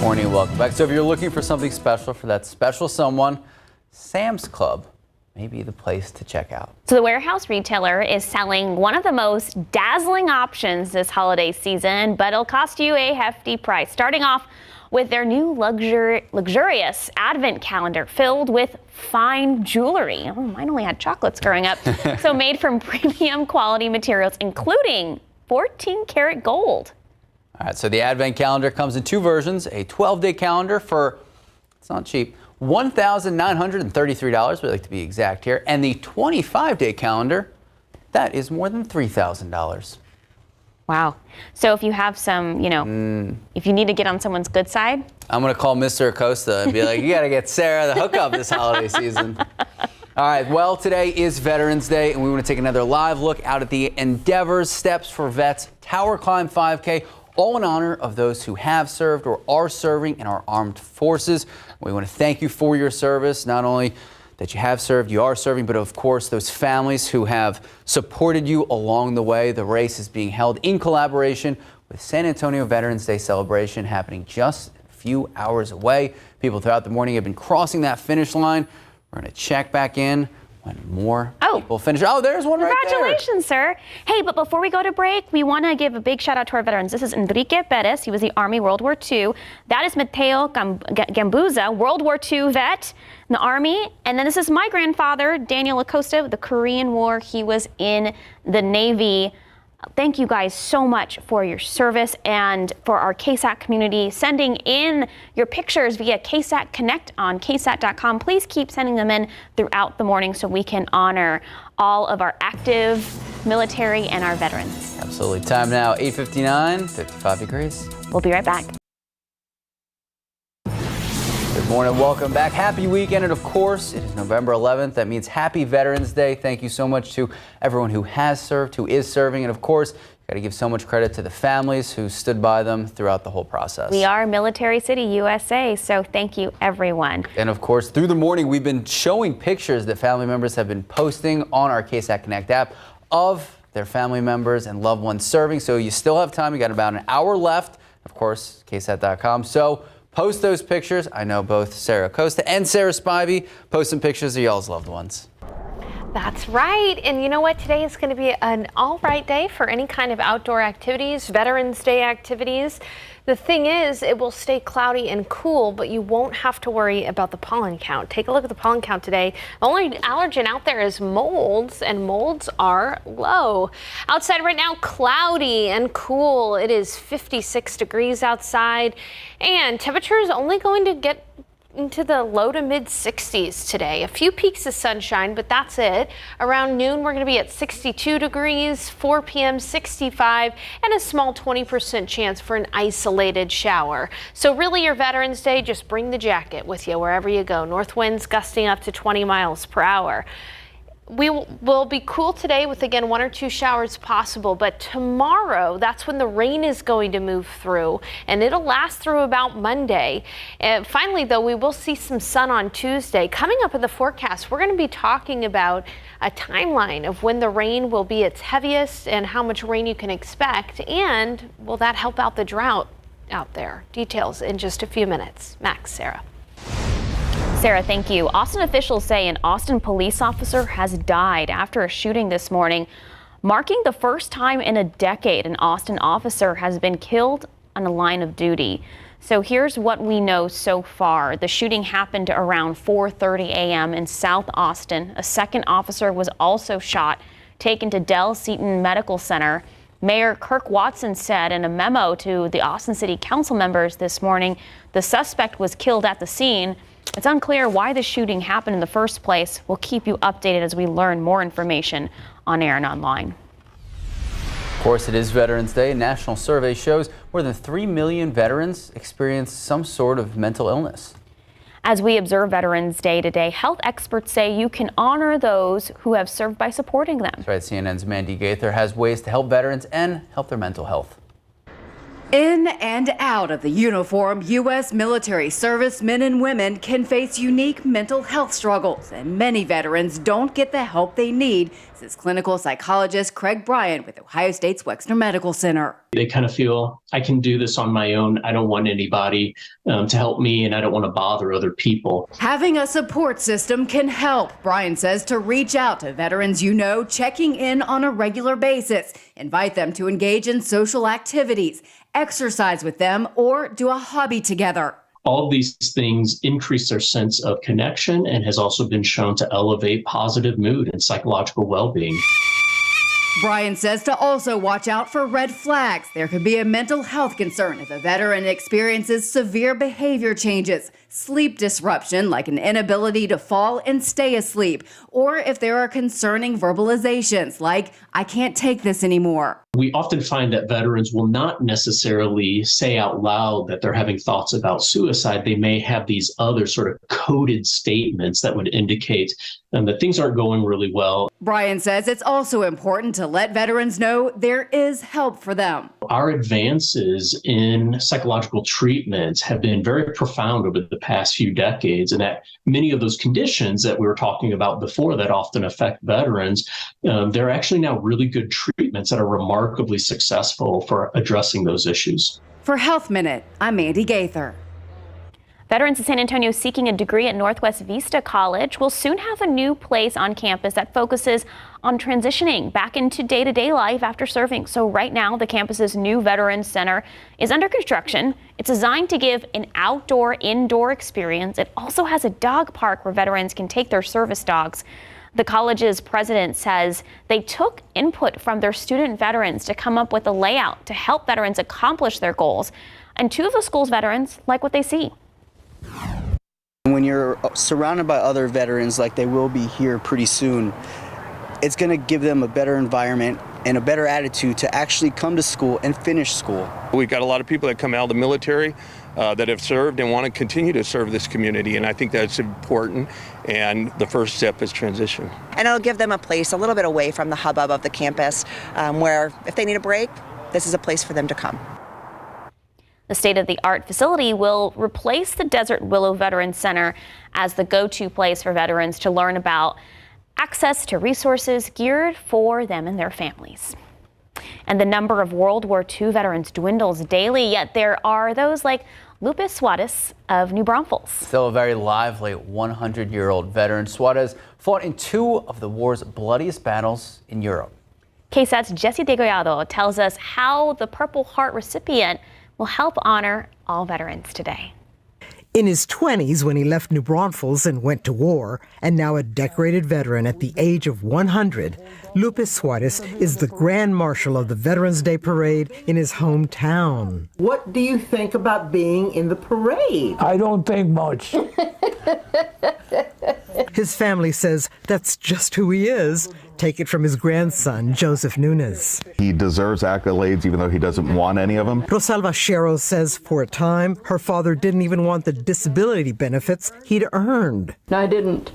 Morning, welcome back. So if you're looking for something special for that special someone, Sam's Club may be the place to check out. So the warehouse retailer is selling one of the most dazzling options this holiday season, but it'll cost you a hefty price. Starting off with their new luxurious advent calendar filled with fine jewelry. Oh, mine only had chocolates growing up. So made from premium quality materials, including 14-karat gold. All right, so the advent calendar comes in two versions, a 12-day calendar for, it's not cheap, $1,933, we like to be exact here, and the 25-day calendar, that is more than $3,000. Wow. So if you have some, if you need to get on someone's good side. I'm going to call Mr. Acosta and be like, you got to get Sarah the hookup this holiday season. All right, well, today is Veterans Day, and we want to take another live look out at the Endeavors Steps for Vets Tower Climb 5K, all in honor of those who have served or are serving in our armed forces. We want to thank you for your service, not only that you have served, you are serving, but of course those families who have supported you along the way. The race is being held in collaboration with San Antonio Veterans Day celebration happening just a few hours away. People throughout the morning have been crossing that finish line. We're going to check back in when more people finish. Oh, there's one right there. Congratulations, sir. Hey, but before we go to break, we want to give a big shout out to our veterans. This is Enrique Perez. He was the Army World War II. That is Mateo Gambuza, World War II vet in the Army. And then this is my grandfather, Daniel Acosta, the Korean War. He was in the Navy. Thank you guys so much for your service and for our KSAT community sending in your pictures via KSAT Connect on KSAT.com. Please keep sending them in throughout the morning so we can honor all of our active military and our veterans. Absolutely. Time now, 8:59, 55 degrees. We'll be right back. Good morning, welcome back. Happy weekend, and of course, it is November 11th. That means Happy Veterans Day. Thank you so much to everyone who has served, who is serving, and of course, got to give so much credit to the families who stood by them throughout the whole process. We are Military City, USA, so thank you, everyone. And of course, through the morning, we've been showing pictures that family members have been posting on our KSAT Connect app of their family members and loved ones serving. So you still have time. You got about an hour left. Of course, KSAT.com. So post those pictures. I know both Sarah Costa and Sarah Spivey post some pictures of y'all's loved ones. That's right. And you know what? Today is going to be an all right day for any kind of outdoor activities, Veterans Day activities. The thing is, it will stay cloudy and cool, but you won't have to worry about the pollen count. Take a look at the pollen count today. The only allergen out there is molds, and molds are low. Outside right now, cloudy and cool. It is 56 degrees outside, and temperature is only going to get into the low to mid 60s today. A few peaks of sunshine, but that's it. Around noon, we're going to be at 62 degrees, 4 p.m. 65, and a small 20% chance for an isolated shower. So really, your Veterans Day, just bring the jacket with you wherever you go. North winds gusting up to 20 miles per hour. We will be cool today with, again, 1 or 2 showers possible, but tomorrow, that's when the rain is going to move through, and it'll last through about Monday. And finally, though, we will see some sun on Tuesday. Coming up in the forecast, we're going to be talking about a timeline of when the rain will be its heaviest and how much rain you can expect, and will that help out the drought out there? Details in just a few minutes. Max, Sarah. Sarah, thank you. Austin officials say an Austin police officer has died after a shooting this morning, marking the first time in a decade an Austin officer has been killed on a line of duty. So here's what we know so far. The shooting happened around 4:30 a.m. in South Austin. A second officer was also shot, taken to Del Seaton Medical Center. Mayor Kirk Watson said in a memo to the Austin City Council members this morning, the suspect was killed at the scene. It's unclear why the shooting happened in the first place. We'll keep you updated as we learn more information on air and online. Of course, it is Veterans Day. A national survey shows more than 3 million veterans experience some sort of mental illness. As we observe Veterans Day today, health experts say you can honor those who have served by supporting them. That's right. CNN's Mandy Gaither has ways to help veterans and help their mental health. In and out of the uniform, U.S. military servicemen and women can face unique mental health struggles, and many veterans don't get the help they need, says clinical psychologist Craig Bryant with Ohio State's Wexner Medical Center. They kind of feel, I can do this on my own. I don't want anybody to help me, and I don't want to bother other people. Having a support system can help, Brian says, to reach out to veterans you know, checking in on a regular basis, invite them to engage in social activities, exercise with them, or do a hobby together. All of these things increase their sense of connection and has also been shown to elevate positive mood and psychological well-being. Brian says to also watch out for red flags. There could be a mental health concern if a veteran experiences severe behavior changes, sleep disruption like an inability to fall and stay asleep, or if there are concerning verbalizations like, I can't take this anymore. We often find that veterans will not necessarily say out loud that they're having thoughts about suicide. They may have these other sort of coded statements that would indicate that things aren't going really well. Brian says it's also important to let veterans know there is help for them. Our advances in psychological treatments have been very profound over the past few decades, and that many of those conditions that we were talking about before that often affect veterans, there are actually now really good treatments that are remarkably successful for addressing those issues. For Health Minute, I'm Mandy Gaither. Veterans in San Antonio seeking a degree at Northwest Vista College will soon have a new place on campus that focuses on transitioning back into day-to-day life after serving. So right now, the campus's new Veterans Center is under construction. It's designed to give an outdoor-indoor experience. It also has a dog park where veterans can take their service dogs. The college's president says they took input from their student veterans to come up with a layout to help veterans accomplish their goals. And two of the school's veterans like what they see. When you're surrounded by other veterans like they will be here pretty soon, it's going to give them a better environment and a better attitude to actually come to school and finish school. We've got a lot of people that come out of the military that have served and want to continue to serve this community, and I think that's important, and the first step is transition. And it'll give them a place a little bit away from the hubbub of the campus where if they need a break, this is a place for them to come. The state-of-the-art facility will replace the Desert Willow Veterans Center as the go-to place for veterans to learn about access to resources geared for them and their families. And the number of World War II veterans dwindles daily, yet there are those like Lupus Suarez of New Braunfels. Still a very lively 100-year-old veteran. Suarez fought in two of the war's bloodiest battles in Europe. KSAT's Jesse Degollado tells us how the Purple Heart recipient will help honor all veterans today. In his 20s when he left New Braunfels and went to war, and now a decorated veteran at the age of 100, Lupus Suarez is the Grand Marshal of the Veterans Day Parade in his hometown. What do you think about being in the parade? I don't think much. His family says that's just who he is. Take it from his grandson, Joseph Nunes. He deserves accolades even though he doesn't want any of them. Rosalba Shero says for a time, her father didn't even want the disability benefits he'd earned. No, I didn't.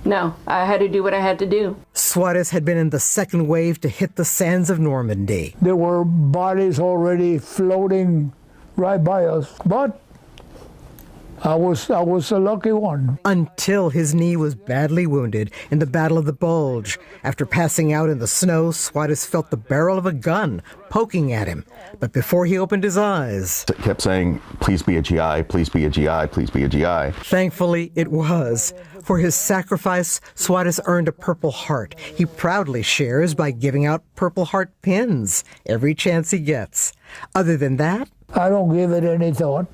No, I had to do what I had to do. Suarez had been in the second wave to hit the sands of Normandy. There were bodies already floating right by us, but I was a lucky one. Until his knee was badly wounded in the Battle of the Bulge. After passing out in the snow, Suarez felt the barrel of a gun poking at him. But before he opened his eyes, It kept saying, please be a GI, please be a GI, please be a GI. Thankfully, it was. For his sacrifice, Suarez earned a Purple Heart. He proudly shares by giving out Purple Heart pins every chance he gets. Other than that, I don't give it any thought.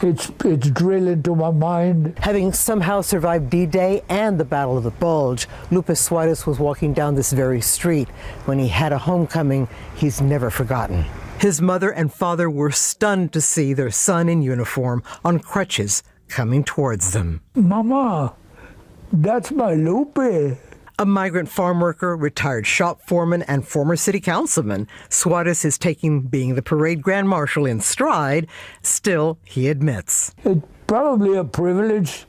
It's drilled into my mind. having somehow survived D-Day and the Battle of the Bulge, Lupus Suarez was walking down this very street when he had a homecoming he's never forgotten. His mother and father were stunned to see their son in uniform on crutches coming towards them. Mama, that's my Lupe. A migrant farm worker, retired shop foreman, and former city councilman, Suarez is taking being the parade grand marshal in stride. Still, he admits. It's probably a privilege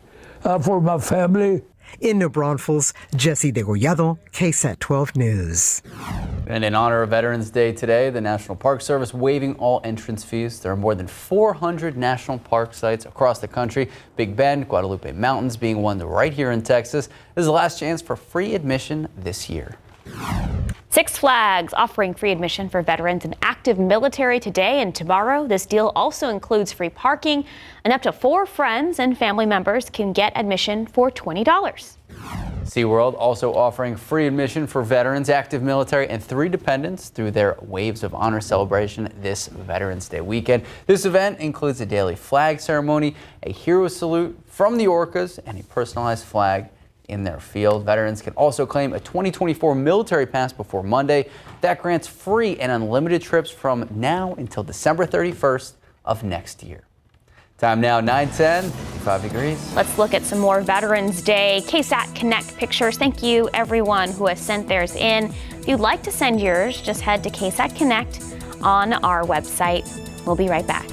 for my family. In New Braunfels, Jesse Degollado, KSAT 12 News. And in honor of Veterans Day today, the National Park Service waiving all entrance fees. There are more than 400 national park sites across the country. Big Bend, Guadalupe Mountains being one right here in Texas. This is the last chance for free admission this year. Six Flags offering free admission for veterans and active military today and tomorrow. This deal also includes free parking, and up to 4 friends and family members can get admission for $20. SeaWorld also offering free admission for veterans, active military, and 3 dependents through their Waves of Honor celebration this Veterans Day weekend. This event includes a daily flag ceremony, a hero salute from the orcas, and a personalized flag in their field. Veterans can also claim a 2024 military pass before Monday. That grants free and unlimited trips from now until December 31st of next year. Time now 9:10, 55 degrees. Let's look at some more Veterans Day KSAT Connect pictures. Thank you everyone who has sent theirs in. If you'd like to send yours, just head to KSAT Connect on our website. We'll be right back.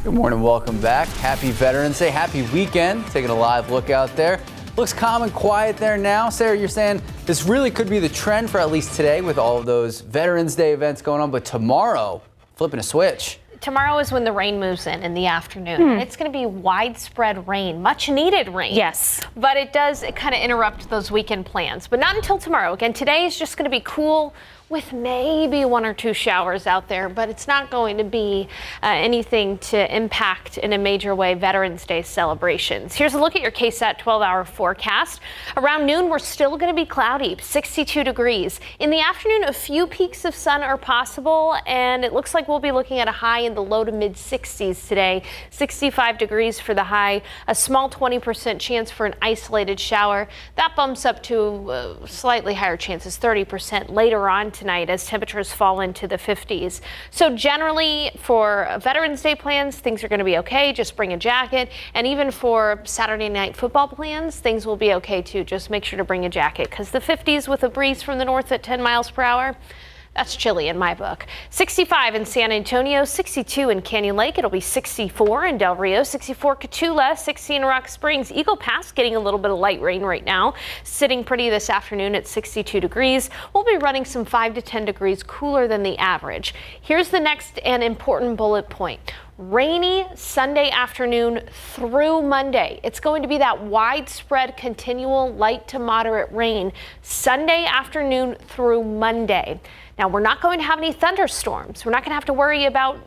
Good morning, welcome back. Happy Veterans Day, happy weekend. Taking a live look out there. Looks calm and quiet there now. Sarah, you're saying this really could be the trend for at least today with all of those Veterans Day events going on, but tomorrow, flipping a switch. Tomorrow is when the rain moves in the afternoon. It's going to be widespread rain, much needed rain. Yes. But it kind of interrupt those weekend plans, but not until tomorrow. Again, today is just going to be cool with maybe 1 or 2 showers out there, but it's not going to be anything to impact in a major way Veterans Day celebrations. Here's a look at your KSAT 12-hour forecast. Around noon, we're still going to be cloudy, 62 degrees. In the afternoon, a few peaks of sun are possible, and it looks like we'll be looking at a high in the low to mid 60s today, 65 degrees for the high, a small 20% chance for an isolated shower. That bumps up to slightly higher chances, 30% later on tonight as temperatures fall into the 50s. So generally for Veterans Day plans, things are going to be okay. Just bring a jacket. And even for Saturday night football plans, things will be okay too. Just make sure to bring a jacket because the 50s with a breeze from the north at 10 miles per hour, that's chilly in my book. 65 in San Antonio, 62 in Canyon Lake. It'll be 64 in Del Rio, 64 Cotulla, 60 in Rock Springs. Eagle Pass getting a little bit of light rain right now. Sitting pretty this afternoon at 62 degrees. We'll be running some 5 to 10 degrees cooler than the average. Here's the next and important bullet point. Rainy Sunday afternoon through Monday. It's going to be that widespread continual light to moderate rain Sunday afternoon through Monday. Now, we're not going to have any thunderstorms. We're not going to have to worry about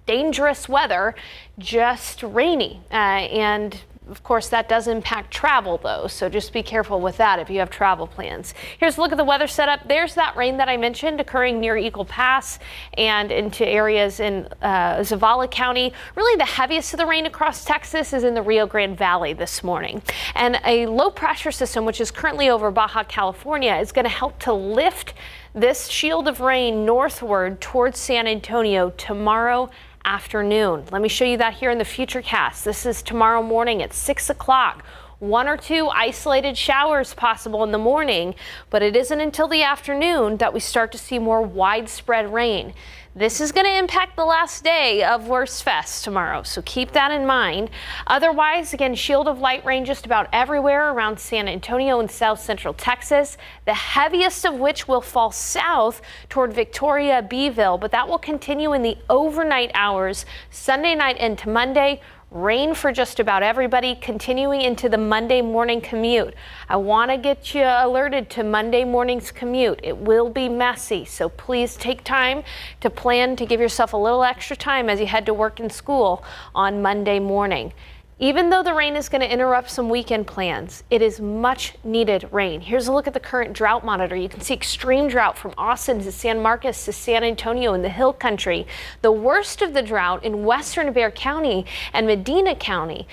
dangerous weather, just rainy. And of course, that does impact travel, though, so just be careful with that if you have travel plans. Here's a look at the weather setup. There's that rain that I mentioned occurring near Eagle Pass and into areas in Zavala County. Really, the heaviest of the rain across Texas is in the Rio Grande Valley this morning. And a low pressure system, which is currently over Baja California, is going to help to lift this shield of rain northward towards San Antonio tomorrow afternoon. Let me show you that here in the Futurecast. This is tomorrow morning at 6 o'clock. 1 or 2 isolated showers possible in the morning, but it isn't until the afternoon that we start to see more widespread rain. This is going to impact the last day of Worst Fest tomorrow, so keep that in mind. Otherwise, again, shield of light rain just about everywhere around San Antonio and south central Texas, the heaviest of which will fall south toward Victoria, Beeville, but that will continue in the overnight hours, Sunday night into Monday. Rain for just about everybody continuing into the Monday morning commute. I want to get you alerted to Monday morning's commute. It will be messy, so please take time to plan to give yourself a little extra time as you head to work and school on Monday morning. Even though the rain is going to interrupt some weekend plans, it is much needed rain. Here's a look at the current drought monitor. You can see extreme drought from Austin to San Marcos to San Antonio in the Hill Country. The worst of the drought in western Bexar County and Medina County.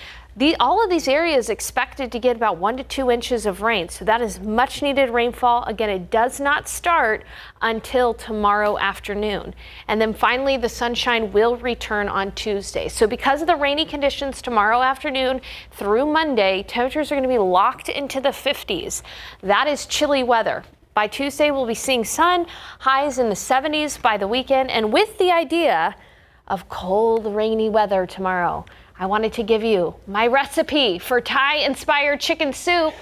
All of these areas expected to get about 1 to 2 inches of rain. So that is much needed rainfall. Again, it does not start until tomorrow afternoon. And then finally, the sunshine will return on Tuesday. So because of the rainy conditions tomorrow afternoon through Monday, temperatures are going to be locked into the 50s. That is chilly weather. By Tuesday, we'll be seeing sun, highs in the 70s by the weekend, and with the idea of cold, rainy weather tomorrow. I wanted to give you my recipe for Thai-inspired chicken soup.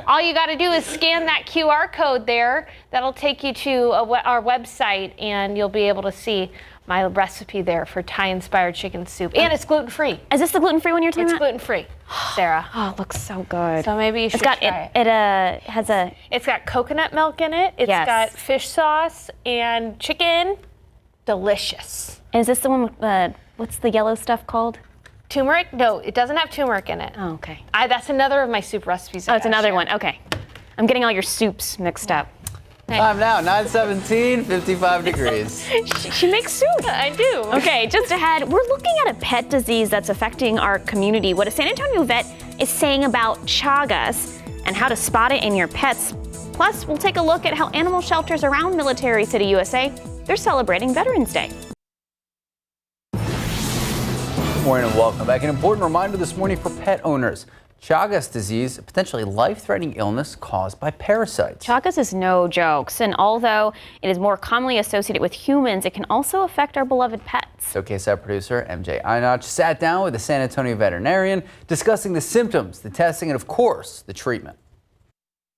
All you got to do is scan that QR code there. That'll take you to our website, and you'll be able to see my recipe there for Thai-inspired chicken soup. And it's gluten-free. Is this the gluten-free one you're talking It's about? gluten-free, Sarah. Oh, it looks so good. So maybe you should try try it. It has a... It's got coconut milk in it. It's Yes. got fish sauce and chicken. Delicious. Is this the one with what's the yellow stuff called? Turmeric? No, it doesn't have turmeric in it. Oh, okay. That's another of my soup recipes. Oh, it's another one. Okay. I'm getting all your soups mixed up. Time now, 9:17, 55 degrees. She makes soup. I do. Okay, just ahead, we're looking at a pet disease that's affecting our community. What a San Antonio vet is saying about Chagas and how to spot it in your pets. Plus, we'll take a look at how animal shelters around Military City, USA, they're celebrating Veterans Day. Good morning and welcome back. An important reminder this morning for pet owners. Chagas disease, a potentially life-threatening illness caused by parasites. Chagas is no jokes, and although it is more commonly associated with humans, it can also affect our beloved pets. So KSAT producer MJ Einach sat down with a San Antonio veterinarian discussing the symptoms, the testing, and of course, the treatment.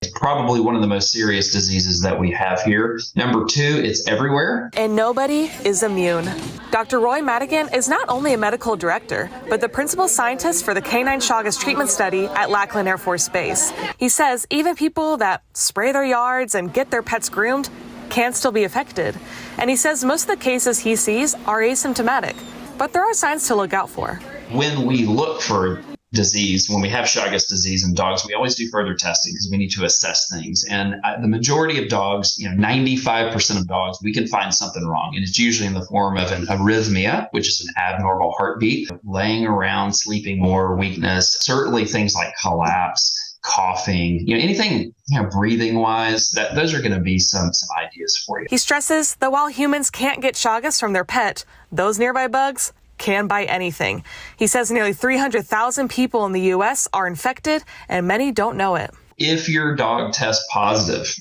It's probably one of the most serious diseases that we have here. Number two, it's everywhere. And nobody is immune. Dr. Roy Madigan is not only a medical director, but the principal scientist for the Canine Chagas treatment study at Lackland Air Force Base. He says even people that spray their yards and get their pets groomed can still be affected. And he says most of the cases he sees are asymptomatic, but there are signs to look out for. When we look for disease, when we have Chagas disease in dogs, we always do further testing because we need to assess things. And the majority of dogs, 95% of dogs, we can find something wrong. And it's usually in the form of an arrhythmia, which is an abnormal heartbeat, laying around, sleeping more, weakness, certainly things like collapse, coughing, anything, breathing wise, those are going to be some ideas for you. He stresses that while humans can't get Chagas from their pet, those nearby bugs can bite anything. He says nearly 300,000 people in the U.S. are infected, and many don't know it. If your dog tests positive,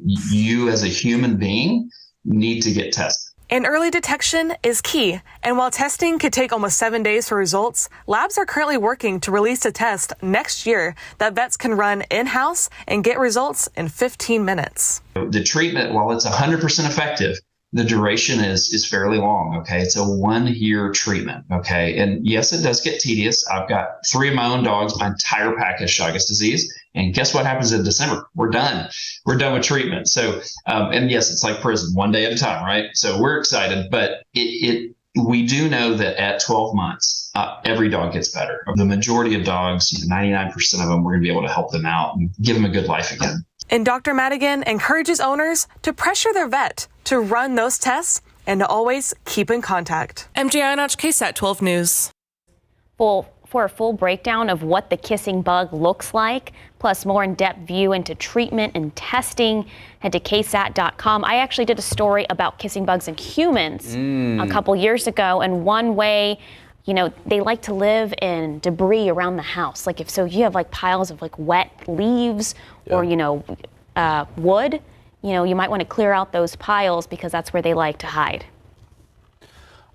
you as a human being need to get tested. And early detection is key. And while testing could take almost 7 days for results, labs are currently working to release a test next year that vets can run in-house and get results in 15 minutes. The treatment, while it's 100% effective, the duration is fairly long, okay? It's a 1-year treatment, okay? And yes, it does get tedious. I've got 3 of my own dogs. My entire pack has Chagas disease. And guess what happens in December? We're done. We're done with treatment. So, and yes, it's like prison, 1 day at a time, right? So we're excited, but we do know that at 12 months, every dog gets better. The majority of dogs, 99% of them, we're gonna be able to help them out and give them a good life again. And Dr. Madigan encourages owners to pressure their vet to run those tests and to always keep in contact. MJ Einach, KSAT 12 News. For a full breakdown of what the kissing bug looks like, plus more in-depth view into treatment and testing, head to KSAT.com. I actually did a story about kissing bugs in humans a couple years ago, and one way, they like to live in debris around the house. Like if you have like piles of like wet leaves or, wood, you might want to clear out those piles because that's where they like to hide.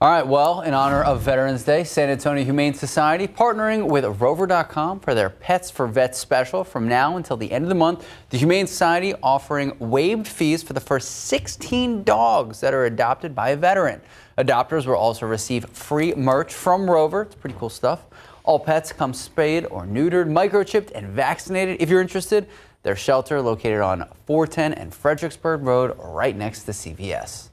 All right, well, in honor of Veterans Day, San Antonio Humane Society partnering with Rover.com for their Pets for Vets special from now until the end of the month. The Humane Society offering waived fees for the first 16 dogs that are adopted by a veteran. Adopters will also receive free merch from Rover. It's pretty cool stuff. All pets come spayed or neutered, microchipped, and vaccinated. If you're interested, their shelter located on 410 and Fredericksburg Road right next to CVS.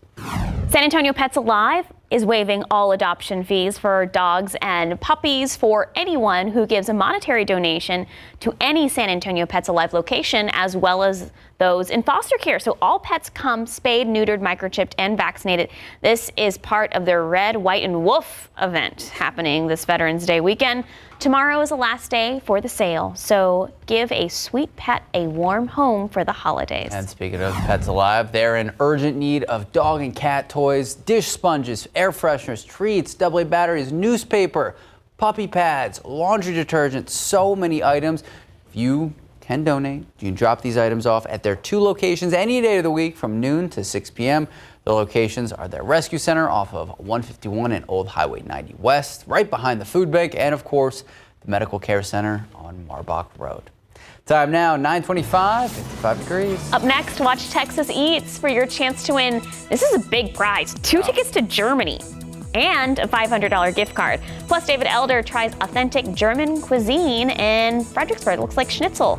San Antonio Pets Alive is waiving all adoption fees for dogs and puppies for anyone who gives a monetary donation to any San Antonio Pets Alive location, as well as those in foster care. So all pets come spayed, neutered, microchipped, and vaccinated. This is part of their Red, White, and Wolf event happening this Veterans Day weekend. Tomorrow is the last day for the sale, so give a sweet pet a warm home for the holidays. And speaking of Pets Alive, they're in urgent need of dog and cat toys, dish sponges, air fresheners, treats, AA batteries, newspaper, puppy pads, laundry detergent, so many items. If you can donate, you can drop these items off at their 2 locations any day of the week from noon to 6 p.m. The locations are their rescue center off of 151 and Old Highway 90 West, right behind the food bank, and of course, the medical care center on Marbach Road. Time now, 9:25, 55 degrees. Up next, watch Texas Eats for your chance to win. This is a big prize. 2 tickets to Germany and a $500 gift card. Plus, David Elder tries authentic German cuisine in Fredericksburg. Looks like schnitzel.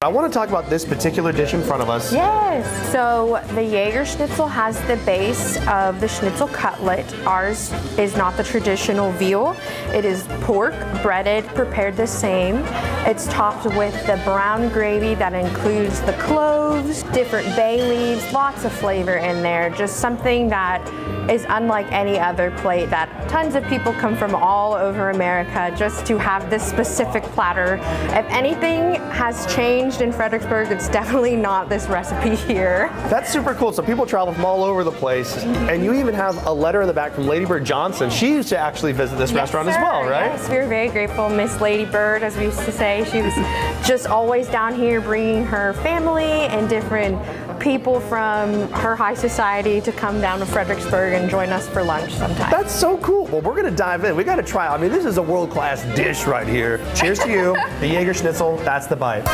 I want to talk about this particular dish in front of us. Yes. So the Jaeger Schnitzel has the base of the schnitzel cutlet. Ours is not the traditional veal. It is pork, breaded, prepared the same. It's topped with the brown gravy that includes the cloves, different bay leaves, lots of flavor in there. Just something that is unlike any other plate that tons of people come from all over America just to have this specific platter. If anything has changed in Fredericksburg, it's definitely not this recipe here. That's super cool. So people travel from all over the place, and you even have a letter in the back from Lady Bird Johnson. She used to actually visit this restaurant as well, right? Yes, we were very grateful. Miss Lady Bird, as we used to say, she was just always down here bringing her family and different people from her high society to come down to Fredericksburg and join us for lunch sometime. That's so cool. Well, we're going to dive in. We got to try. I mean, this is a world-class dish right here. Cheers to you. The Jaeger Schnitzel, that's the bite.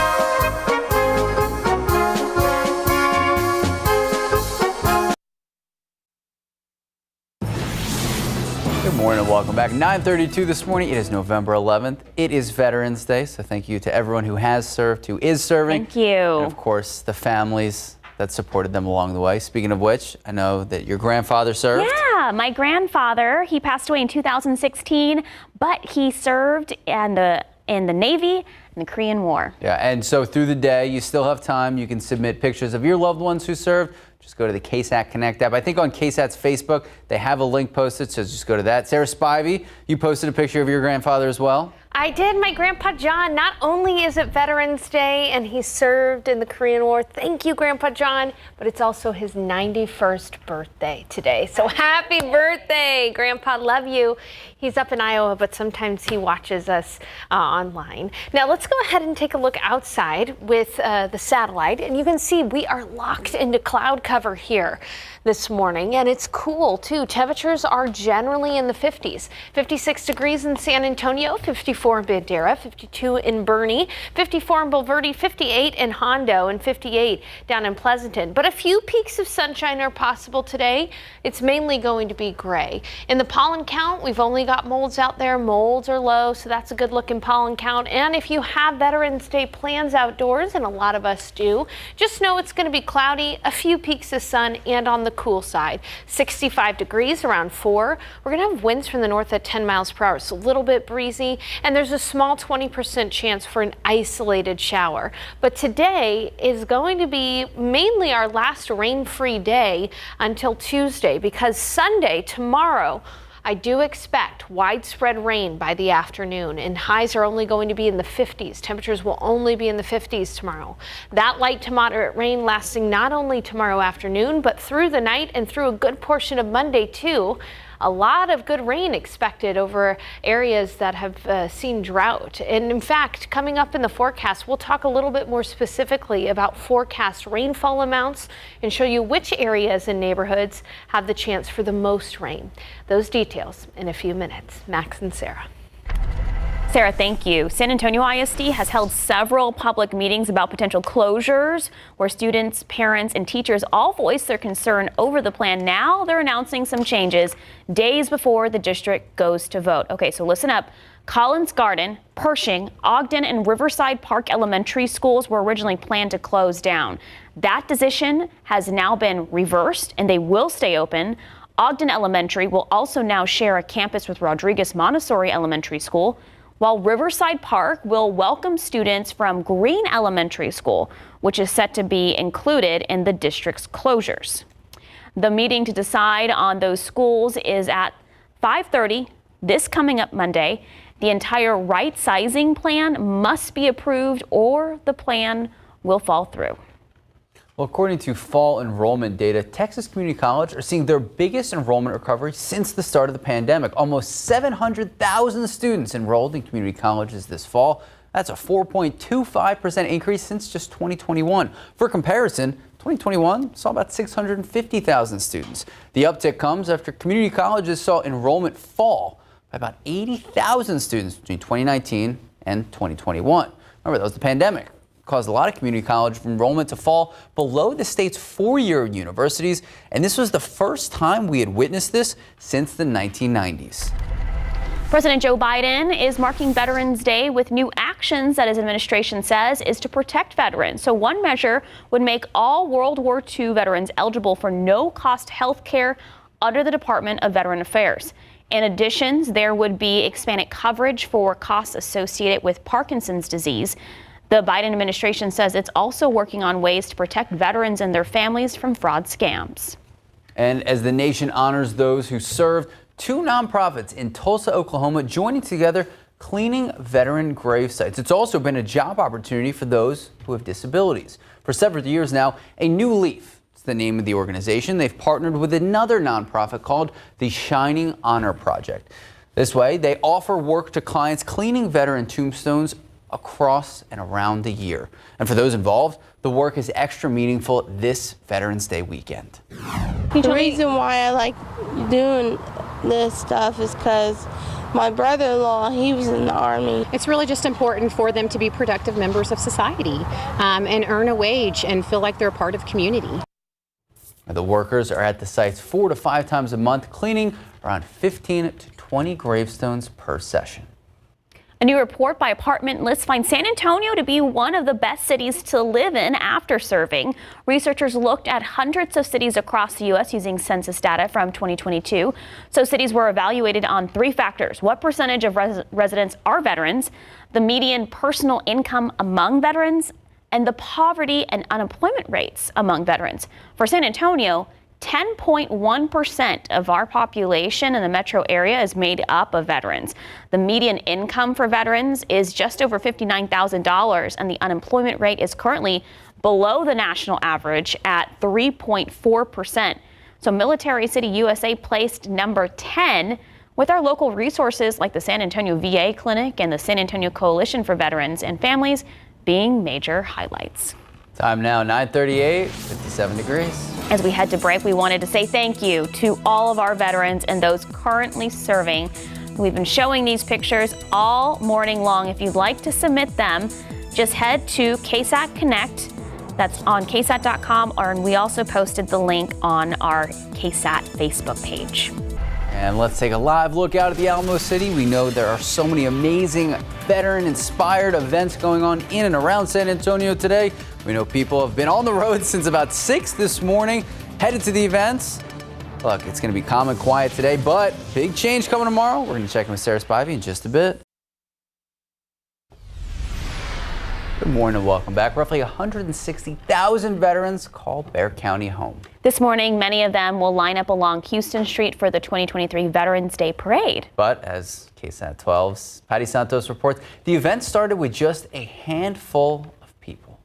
Good morning and welcome back. 9:32 this morning. It is November 11th. It is Veterans Day, so thank you to everyone who has served, who is serving. Thank you. And of course, the families that supported them along the way. Speaking of which, I know that your grandfather served. Yeah, my grandfather, he passed away in 2016, but he served in the Navy in the Korean War. Yeah, and so through the day, you still have time. You can submit pictures of your loved ones who served. Just go to the KSAT Connect app. I think on KSAT's Facebook, they have a link posted, so just go to that. Sarah Spivey, you posted a picture of your grandfather as well. I did. My grandpa John. Not only is it Veterans Day and he served in the Korean War, thank you, Grandpa John, but it's also his 91st birthday today. So happy birthday, Grandpa. Love you. He's up in Iowa, but sometimes he watches us online. Now let's go ahead and take a look outside with the satellite, and you can see we are locked into cloud cover here this morning, and it's cool too. Temperatures are generally in the 50s. 56 degrees in San Antonio, 54 in Bandera, 52 in Boerne, 54 in Bulverde, 58 in Hondo, and 58 down in Pleasanton. But a few peaks of sunshine are possible today. It's mainly going to be gray. In the pollen count, we've only got molds out there. Molds are low, so that's a good looking pollen count. And if you have Veterans Day plans outdoors, and a lot of us do, just know it's going to be cloudy, a few peaks of sun, and on the cool side. 65 degrees around 4. We're going to have winds from the north at 10 miles per hour, so a little bit breezy, and there's a small 20% chance for an isolated shower. But today is going to be mainly our last rain-free day until Tuesday, because Sunday, tomorrow, I do expect widespread rain by the afternoon, and highs are only going to be in the 50s. Temperatures will only be in the 50s tomorrow. That light to moderate rain lasting not only tomorrow afternoon, but through the night and through a good portion of Monday too. A lot of good rain expected over areas that have seen drought. And in fact, coming up in the forecast, we'll talk a little bit more specifically about forecast rainfall amounts and show you which areas and neighborhoods have the chance for the most rain. Those details in a few minutes. Max and Sarah. Sarah, thank you. San Antonio ISD has held several public meetings about potential closures where students, parents, and teachers all voiced their concern over the plan. Now they're announcing some changes days before the district goes to vote. Okay, so listen up. Collins Garden, Pershing, Ogden, and Riverside Park elementary schools were originally planned to close down. That decision has now been reversed and they will stay open. Ogden Elementary will also now share a campus with Rodriguez Montessori Elementary School, while Riverside Park will welcome students from Green Elementary School, which is set to be included in the district's closures. The meeting to decide on those schools is at 5:30 this coming up Monday. The entire right sizing plan must be approved or the plan will fall through. Well, according to fall enrollment data, Texas Community College are seeing their biggest enrollment recovery since the start of the pandemic. Almost 700,000 students enrolled in community colleges this fall. That's a 4.25% increase since just 2021. For comparison, 2021 saw about 650,000 students. The uptick comes after community colleges saw enrollment fall by about 80,000 students between 2019 and 2021. Remember, that was the pandemic. Caused a lot of community college enrollment to fall below the state's four-year universities, and this was the first time we had witnessed this since the 1990s. President Joe Biden is marking Veterans Day with new actions that his administration says is to protect veterans. So one measure would make all World War II veterans eligible for no-cost health care under the Department of Veteran Affairs. In addition, there would be expanded coverage for costs associated with Parkinson's disease. The Biden administration says it's also working on ways to protect veterans and their families from fraud scams. And as the nation honors those who served, two nonprofits in Tulsa, Oklahoma, joining together cleaning veteran grave sites. It's also been a job opportunity for those who have disabilities. For several years now, A New Leaf is the name of the organization. They've partnered with another nonprofit called the Shining Honor Project. This way, they offer work to clients cleaning veteran tombstones across and around the year. And for those involved, the work is extra meaningful this Veterans Day weekend. The reason why I like doing this stuff is because my brother-in-law, he was in the Army. It's really just important for them to be productive members of society and earn a wage and feel like they're a part of community. The workers are at the sites 4 to 5 times a month, cleaning around 15 to 20 gravestones per session. A new report by Apartment List finds San Antonio to be one of the best cities to live in after serving. Researchers looked at hundreds of cities across the U.S. using census data from 2022. So cities were evaluated on 3 factors: what percentage of residents are veterans, the median personal income among veterans, and the poverty and unemployment rates among veterans. For San Antonio, 10.1% of our population in the metro area is made up of veterans. The median income for veterans is just over $59,000, and the unemployment rate is currently below the national average at 3.4%. So Military City USA placed number 10, with our local resources like the San Antonio VA Clinic and the San Antonio Coalition for Veterans and Families being major highlights. Time now, 9:38, 57 degrees. As we head to break, we wanted to say thank you to all of our veterans and those currently serving. We've been showing these pictures all morning long. If you'd like to submit them, just head to KSAT Connect. That's on KSAT.com, and we also posted the link on our KSAT Facebook page. And let's take a live look out at the Alamo City. We know there are so many amazing veteran-inspired events going on in and around San Antonio today. We know people have been on the road since about 6 this morning, headed to the events. Look, it's going to be calm and quiet today, but big change coming tomorrow. We're going to check in with Sarah Spivey in just a bit. Good morning and welcome back. Roughly 160,000 veterans call Bexar County home. This morning, many of them will line up along Houston Street for the 2023 Veterans Day Parade. But as KSAT 12's Patty Santos reports, the event started with just a handful of people.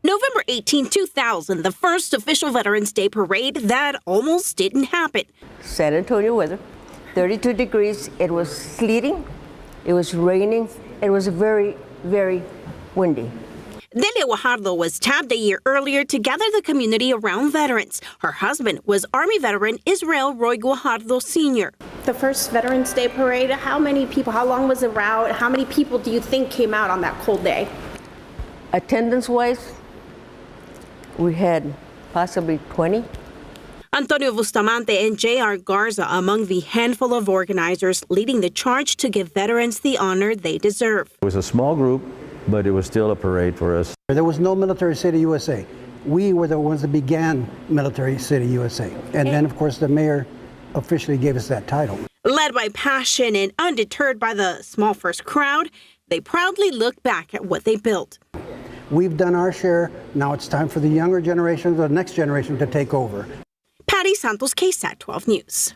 November 18, 2000, the first official Veterans Day Parade that almost didn't happen. San Antonio weather, 32 degrees. It was sleeting, it was raining, it was very, very windy. Delia Guajardo was tabbed a year earlier to gather the community around veterans. Her husband was Army veteran Israel Roy Guajardo Sr. The first Veterans Day Parade, how many people, how long was the route? How many people do you think came out on that cold day? Attendance-wise, we had possibly 20. Antonio Bustamante and J.R. Garza among the handful of organizers leading the charge to give veterans the honor they deserve. It was a small group, but it was still a parade for us. There was no Military City USA. We were the ones that began Military City USA. And then, of course, the mayor officially gave us that title. Led by passion and undeterred by the small first crowd, they proudly look back at what they built. We've done our share. Now it's time for the younger generation, the next generation, to take over. Patty Santos, KSAT 12 News.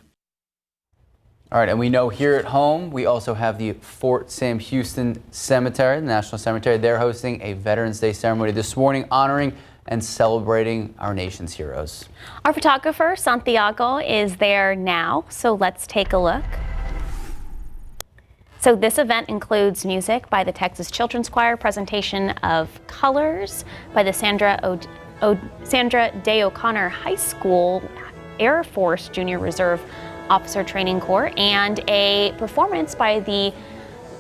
All right, and we know here at home, we also have the Fort Sam Houston Cemetery, the National Cemetery. They're hosting a Veterans Day ceremony this morning, honoring and celebrating our nation's heroes. Our photographer, Santiago, is there now, so let's take a look. So this event includes music by the Texas Children's Choir, presentation of colors by the Sandra Day O'Connor High School Air Force Junior Reserve Officer Training Corps, and a performance by the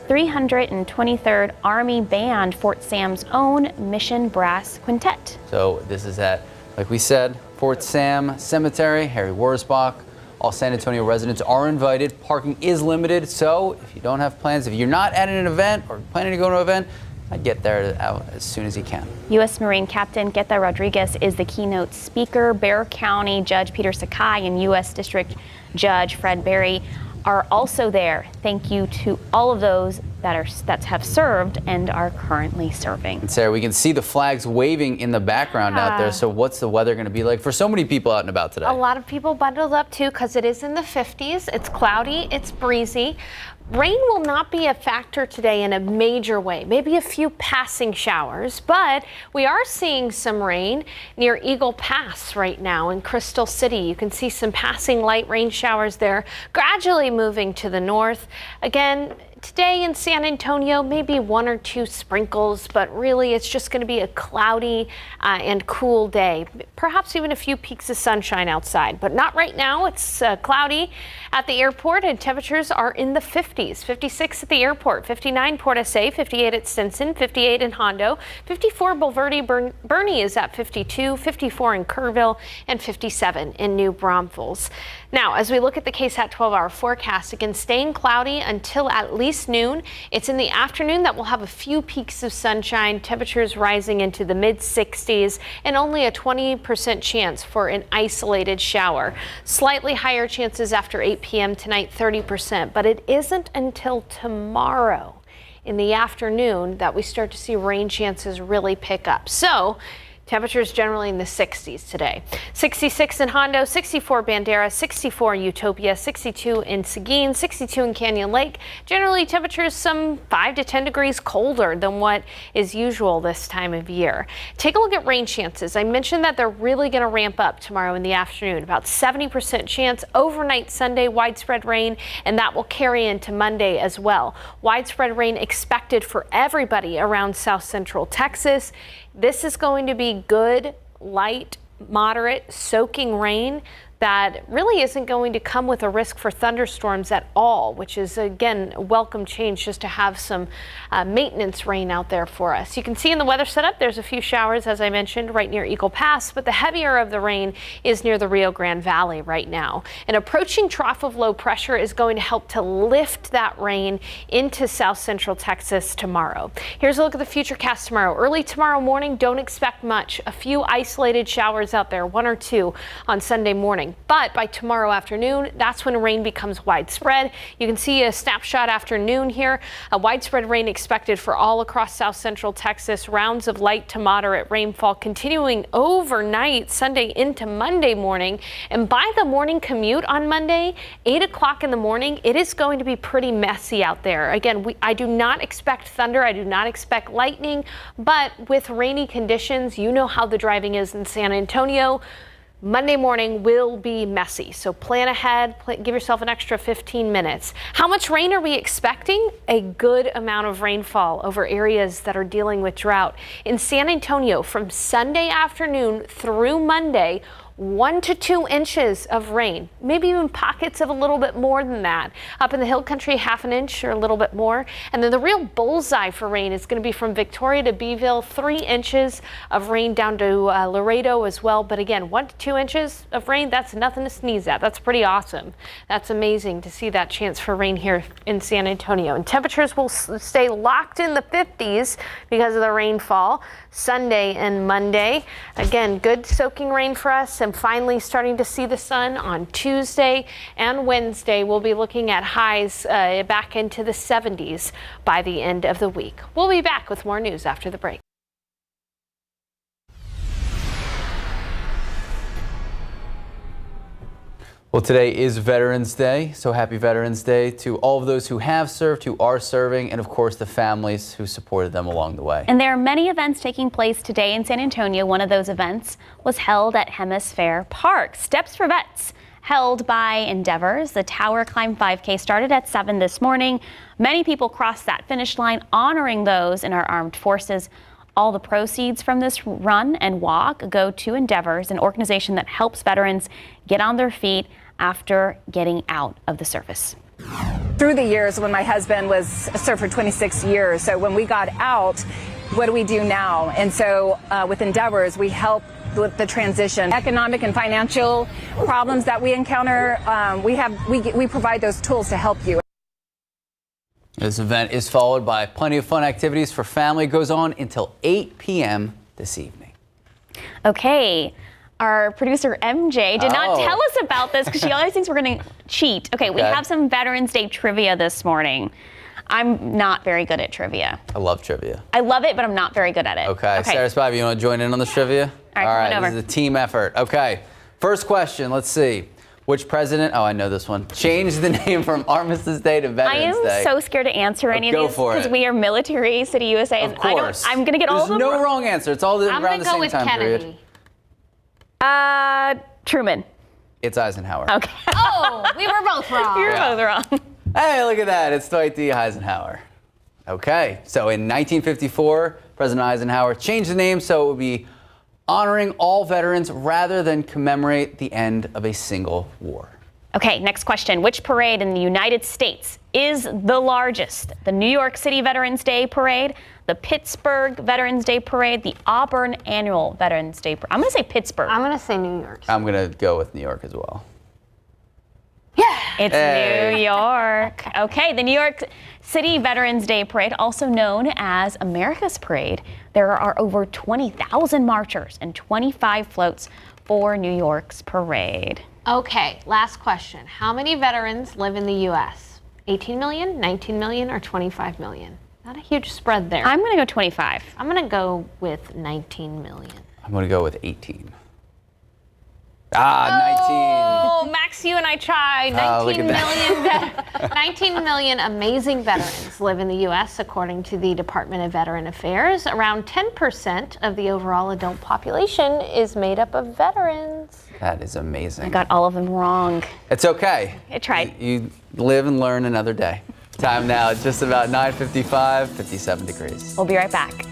323rd Army Band, Fort Sam's own Mission Brass Quintet. So this is at, like we said, Fort Sam Cemetery, Harry Wurzbach. All San Antonio residents are invited. Parking is limited, so if you don't have plans, if you're not at an event or planning to go to an event, I'd get there out as soon as you can. U.S. Marine Captain Guetta Rodriguez is the keynote speaker. Bexar County Judge Peter Sakai and U.S. District Judge Fred Berry are also there. Thank you to all of those that have served and are currently serving. And Sarah, we can see the flags waving in the background out there. So what's the weather going to be like for so many people out and about today? A lot of people bundled up too because it is in the 50s. It's cloudy, it's breezy. Rain will not be a factor today in a major way, maybe a few passing showers, but we are seeing some rain near Eagle Pass right now in Crystal City. You can see some passing light rain showers there, gradually moving to the north. Again, today in San Antonio, maybe 1 or 2 sprinkles, but really it's just going to be a cloudy and cool day. Perhaps even a few peaks of sunshine outside, but not right now. It's cloudy at the airport and temperatures are in the 50s. 56 at the airport, 59 Port SA, 58 at Stinson, 58 in Hondo, 54 Bulverde Bernie is at 52, 54 in Kerrville, and 57 in New Braunfels. Now, as we look at the KSAT 12-hour forecast, again, staying cloudy until at least noon. It's in the afternoon that we'll have a few peaks of sunshine, temperatures rising into the mid-60s, and only a 20% chance for an isolated shower. Slightly higher chances after 8 p.m. tonight, 30%, but it isn't until tomorrow in the afternoon that we start to see rain chances really pick up. So temperatures generally in the 60s today. 66 in Hondo, 64 Bandera, 64 Utopia, 62 in Seguin, 62 in Canyon Lake. Generally temperatures some 5 to 10 degrees colder than what is usual this time of year. Take a look at rain chances. I mentioned that they're really going to ramp up tomorrow in the afternoon. About 70% chance overnight Sunday, widespread rain, and that will carry into Monday as well. Widespread rain expected for everybody around south central Texas. This is going to be good, light, moderate, soaking rain that really isn't going to come with a risk for thunderstorms at all, which is, again, a welcome change just to have some maintenance rain out there for us. You can see in the weather setup, there's a few showers, as I mentioned, right near Eagle Pass, but the heavier of the rain is near the Rio Grande Valley right now. An approaching trough of low pressure is going to help to lift that rain into south central Texas tomorrow. Here's a look at the futurecast tomorrow. Early tomorrow morning, don't expect much. A few isolated showers out there, 1 or 2 on Sunday morning. But by tomorrow afternoon, that's when rain becomes widespread. You can see a snapshot afternoon here. A widespread rain expected for all across south central Texas. Rounds of light to moderate rainfall continuing overnight Sunday into Monday morning. And by the morning commute on Monday, 8 o'clock in the morning, it is going to be pretty messy out there. Again, I do not expect thunder. I do not expect lightning. But with rainy conditions, you know how the driving is in San Antonio. Monday morning will be messy, so plan ahead, give yourself an extra 15 minutes. How much rain are we expecting? A good amount of rainfall over areas that are dealing with drought. In San Antonio, from Sunday afternoon through Monday, 1 to 2 inches of rain, maybe even pockets of a little bit more than that. Up in the hill country, half an inch or a little bit more. And then the real bullseye for rain is going to be from Victoria to Beeville, 3 inches of rain down to Laredo as well. But again, 1 to 2 inches of rain, that's nothing to sneeze at. That's pretty awesome. That's amazing to see that chance for rain here in San Antonio. And temperatures will stay locked in the 50s because of the rainfall Sunday and Monday. Again, good soaking rain for us. And finally starting to see the sun on Tuesday and Wednesday. We'll be looking at highs back into the 70s by the end of the week. We'll be back with more news after the break. Well, today is Veterans Day, so happy Veterans Day to all of those who have served, who are serving, and of course the families who supported them along the way. And there are many events taking place today in San Antonio. One of those events was held at Hemisphere Park. Steps for Vets held by Endeavors. The Tower Climb 5K started at 7 this morning. Many people crossed that finish line honoring those in our armed forces. All the proceeds from this run and walk go to Endeavors, an organization that helps veterans get on their feet after getting out of the service. Through the years, when my husband served for 26 years, so when we got out, what do we do now? And so with Endeavors, we help with the transition. Economic and financial problems that we encounter, we provide those tools to help you. This event is followed by plenty of fun activities for family. It goes on until 8 p.m. this evening. Okay. Our producer MJ did not tell us about this because she always thinks we're going to cheat. Okay, we have some Veterans Day trivia this morning. I'm not very good at trivia. I love trivia. I love it, but I'm not very good at it. Okay. Sarah Spivey, you want to join in on this trivia? All right, come on over. This is a team effort. Okay, first question, let's see. Which president, I know this one, changed the name from Armistice Day to Veterans Day? I am so scared to answer any of these because we are military, City USA. Of course. I'm going to get all of them. There's no wrong answer. It's all around the same time period. Truman. It's Eisenhower. Okay. Oh, we were both wrong. You're both wrong. Hey, look at that. It's Dwight D. Eisenhower. Okay, so in 1954, President Eisenhower changed the name so it would be honoring all veterans rather than commemorate the end of a single war. Okay, next question. Which parade in the United States is the largest? The New York City Veterans Day Parade, the Pittsburgh Veterans Day Parade, the Auburn Annual Veterans Day Parade. I'm going to say Pittsburgh. I'm going to say New York. I'm going to go with New York as well. Yeah. It's New York. Okay, the New York City Veterans Day Parade, also known as America's Parade. There are over 20,000 marchers and 25 floats for New York's parade. Okay, last question. How many veterans live in the U.S.? 18 million, 19 million, or 25 million? Not a huge spread there. I'm going to go 25. I'm going to go with 19 million. I'm going to go with 18. 19. Oh, Max, you and I tried. 19 million amazing veterans live in the U.S., according to the Department of Veteran Affairs. Around 10% of the overall adult population is made up of veterans. That is amazing. I got all of them wrong. It's okay. I tried. You live and learn another day. Time now, just about 9:55, 57 degrees. We'll be right back.